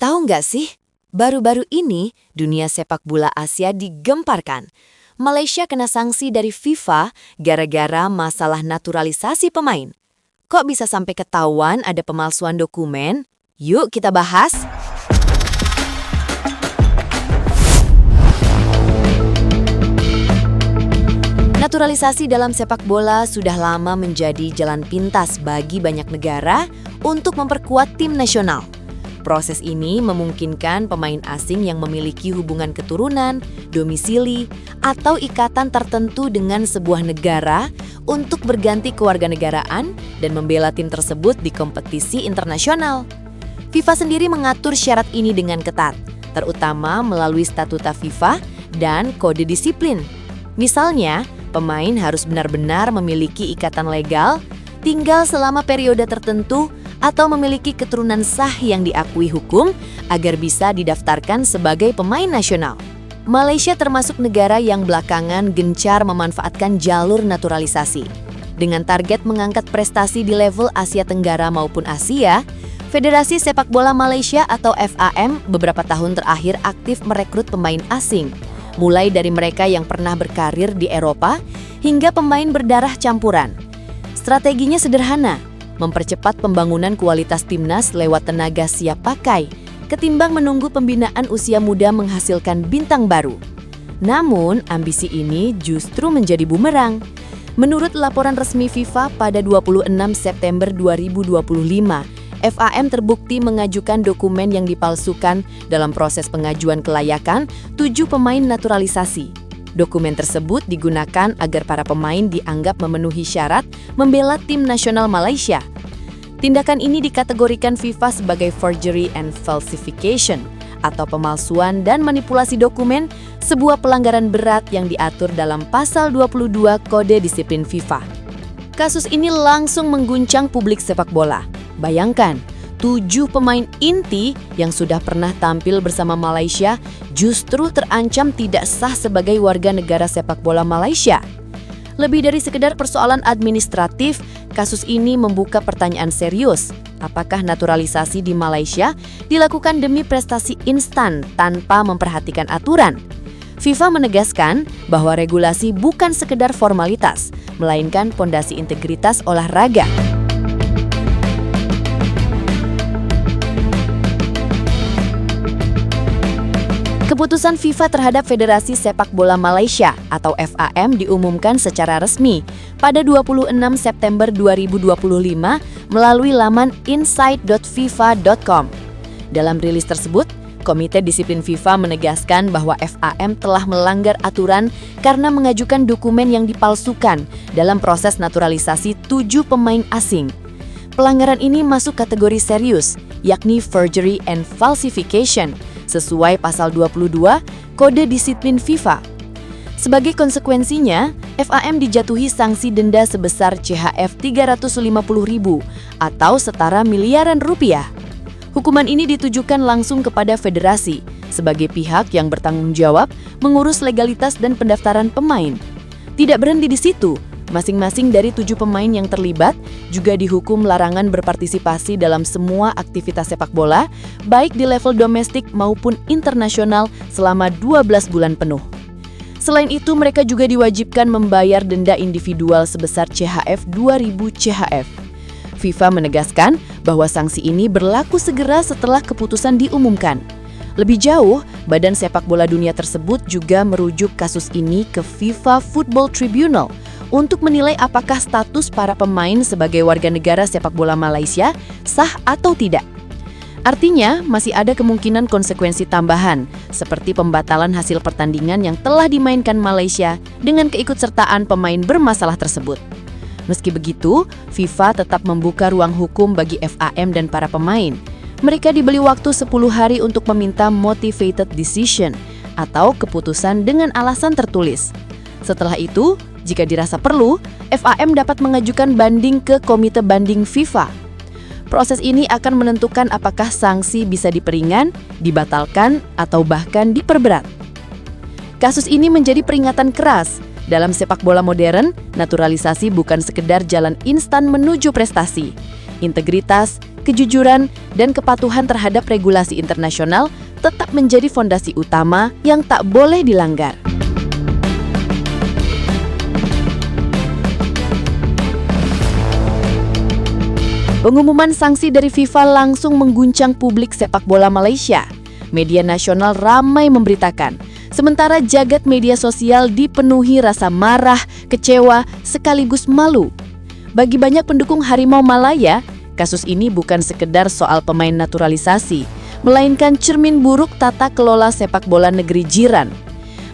Tahu nggak sih, baru-baru ini dunia sepak bola Asia digemparkan. Malaysia kena sanksi dari FIFA gara-gara masalah naturalisasi pemain. Kok bisa sampai ketahuan ada pemalsuan dokumen? Yuk kita bahas. Naturalisasi dalam sepak bola sudah lama menjadi jalan pintas bagi banyak negara untuk memperkuat tim nasional. Proses ini memungkinkan pemain asing yang memiliki hubungan keturunan, domisili, atau ikatan tertentu dengan sebuah negara untuk berganti kewarganegaraan dan membela tim tersebut di kompetisi internasional. FIFA sendiri mengatur syarat ini dengan ketat, terutama melalui statuta FIFA dan kode disiplin. Misalnya, pemain harus benar-benar memiliki ikatan legal, tinggal selama periode tertentu, atau memiliki keturunan sah yang diakui hukum agar bisa didaftarkan sebagai pemain nasional. Malaysia termasuk negara yang belakangan gencar memanfaatkan jalur naturalisasi. Dengan target mengangkat prestasi di level Asia Tenggara maupun Asia, Federasi Sepak Bola Malaysia atau FAM beberapa tahun terakhir aktif merekrut pemain asing, mulai dari mereka yang pernah berkarir di Eropa hingga pemain berdarah campuran. Strateginya sederhana, mempercepat pembangunan kualitas timnas lewat tenaga siap pakai, ketimbang menunggu pembinaan usia muda menghasilkan bintang baru. Namun, ambisi ini justru menjadi bumerang. Menurut laporan resmi FIFA pada 26 September 2025, FAM terbukti mengajukan dokumen yang dipalsukan dalam proses pengajuan kelayakan 7 pemain naturalisasi. Dokumen tersebut digunakan agar para pemain dianggap memenuhi syarat membela tim nasional Malaysia. Tindakan ini dikategorikan FIFA sebagai forgery and falsification atau pemalsuan dan manipulasi dokumen, sebuah pelanggaran berat yang diatur dalam pasal 22 Kode Disiplin FIFA. Kasus ini langsung mengguncang publik sepak bola. Bayangkan, 7 pemain inti yang sudah pernah tampil bersama Malaysia justru terancam tidak sah sebagai warga negara sepak bola Malaysia. Lebih dari sekedar persoalan administratif, kasus ini membuka pertanyaan serius. Apakah naturalisasi di Malaysia dilakukan demi prestasi instan tanpa memperhatikan aturan? FIFA menegaskan bahwa regulasi bukan sekedar formalitas, melainkan pondasi integritas olahraga. Keputusan FIFA terhadap Federasi Sepak Bola Malaysia atau FAM diumumkan secara resmi pada 26 September 2025 melalui laman insight.fifa.com. Dalam rilis tersebut, Komite Disiplin FIFA menegaskan bahwa FAM telah melanggar aturan karena mengajukan dokumen yang dipalsukan dalam proses naturalisasi 7 pemain asing. Pelanggaran ini masuk kategori serius, yakni forgery and falsification, sesuai pasal 22 Kode Disiplin FIFA. Sebagai konsekuensinya, FAM dijatuhi sanksi denda sebesar CHF 350.000 atau setara miliaran rupiah. Hukuman ini ditujukan langsung kepada federasi sebagai pihak yang bertanggung jawab mengurus legalitas dan pendaftaran pemain. Tidak berhenti di situ, masing-masing dari 7 pemain yang terlibat juga dihukum larangan berpartisipasi dalam semua aktivitas sepak bola, baik di level domestik maupun internasional selama 12 bulan penuh. Selain itu, mereka juga diwajibkan membayar denda individual sebesar CHF 2.000 CHF. FIFA menegaskan bahwa sanksi ini berlaku segera setelah keputusan diumumkan. Lebih jauh, Badan Sepak Bola Dunia tersebut juga merujuk kasus ini ke FIFA Football Tribunal untuk menilai apakah status para pemain sebagai warga negara sepak bola Malaysia sah atau tidak. Artinya, masih ada kemungkinan konsekuensi tambahan, seperti pembatalan hasil pertandingan yang telah dimainkan Malaysia dengan keikutsertaan pemain bermasalah tersebut. Meski begitu, FIFA tetap membuka ruang hukum bagi FAM dan para pemain. Mereka diberi waktu 10 hari untuk meminta motivated decision atau keputusan dengan alasan tertulis. Setelah itu, jika dirasa perlu, FAM dapat mengajukan banding ke Komite Banding FIFA. Proses ini akan menentukan apakah sanksi bisa diperingan, dibatalkan, atau bahkan diperberat. Kasus ini menjadi peringatan keras. Dalam sepak bola modern, naturalisasi bukan sekedar jalan instan menuju prestasi. Integritas, kejujuran, dan kepatuhan terhadap regulasi internasional tetap menjadi fondasi utama yang tak boleh dilanggar. Pengumuman sanksi dari FIFA langsung mengguncang publik sepak bola Malaysia. Media nasional ramai memberitakan, sementara jagat media sosial dipenuhi rasa marah, kecewa, sekaligus malu. Bagi banyak pendukung Harimau Malaya, kasus ini bukan sekedar soal pemain naturalisasi, melainkan cermin buruk tata kelola sepak bola negeri jiran.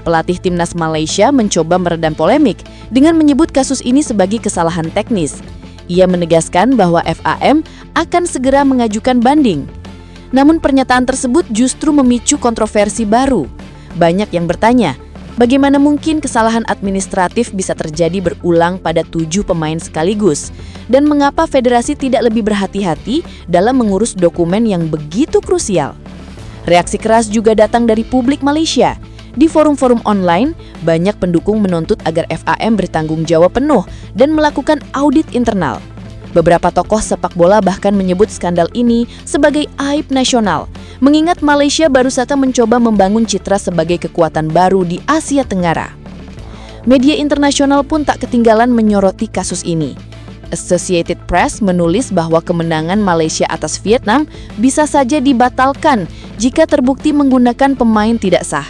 Pelatih timnas Malaysia mencoba meredam polemik dengan menyebut kasus ini sebagai kesalahan teknis. Ia menegaskan bahwa FAM akan segera mengajukan banding. Namun pernyataan tersebut justru memicu kontroversi baru. Banyak yang bertanya, bagaimana mungkin kesalahan administratif bisa terjadi berulang pada 7 pemain sekaligus? Dan mengapa federasi tidak lebih berhati-hati dalam mengurus dokumen yang begitu krusial? Reaksi keras juga datang dari publik Malaysia. Di forum-forum online, banyak pendukung menuntut agar FAM bertanggung jawab penuh dan melakukan audit internal. Beberapa tokoh sepak bola bahkan menyebut skandal ini sebagai aib nasional, mengingat Malaysia baru saja mencoba membangun citra sebagai kekuatan baru di Asia Tenggara. Media internasional pun tak ketinggalan menyoroti kasus ini. Associated Press menulis bahwa kemenangan Malaysia atas Vietnam bisa saja dibatalkan jika terbukti menggunakan pemain tidak sah.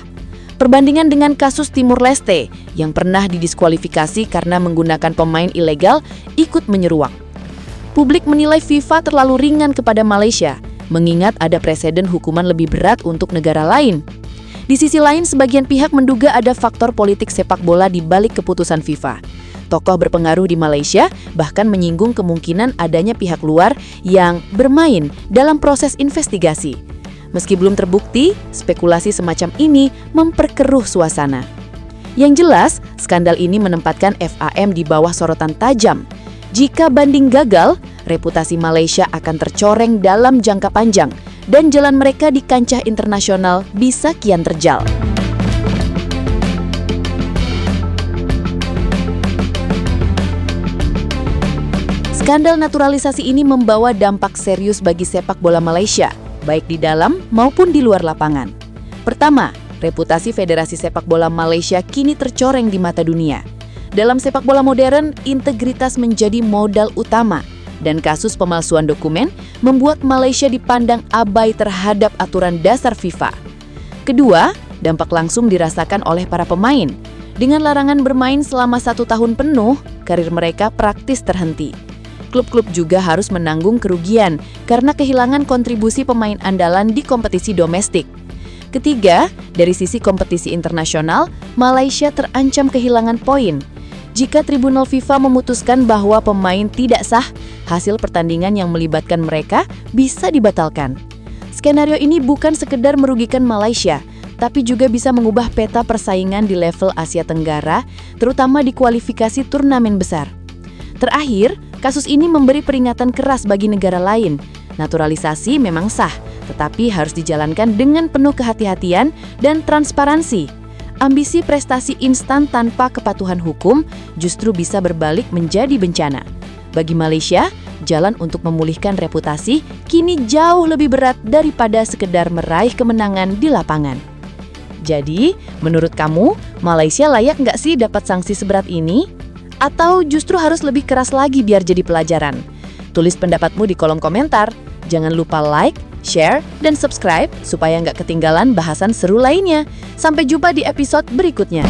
Perbandingan dengan kasus Timur Leste yang pernah didiskualifikasi karena menggunakan pemain ilegal ikut menyeruak. Publik menilai FIFA terlalu ringan kepada Malaysia, mengingat ada preseden hukuman lebih berat untuk negara lain. Di sisi lain, sebagian pihak menduga ada faktor politik sepak bola di balik keputusan FIFA. Tokoh berpengaruh di Malaysia bahkan menyinggung kemungkinan adanya pihak luar yang bermain dalam proses investigasi. Meski belum terbukti, spekulasi semacam ini memperkeruh suasana. Yang jelas, skandal ini menempatkan FAM di bawah sorotan tajam. Jika banding gagal, reputasi Malaysia akan tercoreng dalam jangka panjang dan jalan mereka di kancah internasional bisa kian terjal. Skandal naturalisasi ini membawa dampak serius bagi sepak bola Malaysia, baik di dalam maupun di luar lapangan. Pertama, reputasi Federasi Sepak Bola Malaysia kini tercoreng di mata dunia. Dalam sepak bola modern, integritas menjadi modal utama, dan kasus pemalsuan dokumen membuat Malaysia dipandang abai terhadap aturan dasar FIFA. Kedua, dampak langsung dirasakan oleh para pemain. Dengan larangan bermain selama 1 tahun penuh, karir mereka praktis terhenti. Klub-klub juga harus menanggung kerugian karena kehilangan kontribusi pemain andalan di kompetisi domestik. Ketiga, dari sisi kompetisi internasional, Malaysia terancam kehilangan poin. Jika Tribunal FIFA memutuskan bahwa pemain tidak sah, hasil pertandingan yang melibatkan mereka bisa dibatalkan. Skenario ini bukan sekedar merugikan Malaysia, tapi juga bisa mengubah peta persaingan di level Asia Tenggara, terutama di kualifikasi turnamen besar. Terakhir, kasus ini memberi peringatan keras bagi negara lain. Naturalisasi memang sah, tetapi harus dijalankan dengan penuh kehati-hatian dan transparansi. Ambisi prestasi instan tanpa kepatuhan hukum justru bisa berbalik menjadi bencana. Bagi Malaysia, jalan untuk memulihkan reputasi kini jauh lebih berat daripada sekedar meraih kemenangan di lapangan. Jadi, menurut kamu, Malaysia layak nggak sih dapat sanksi seberat ini? Atau justru harus lebih keras lagi biar jadi pelajaran? Tulis pendapatmu di kolom komentar. Jangan lupa like, share, dan subscribe supaya nggak ketinggalan bahasan seru lainnya. Sampai jumpa di episode berikutnya.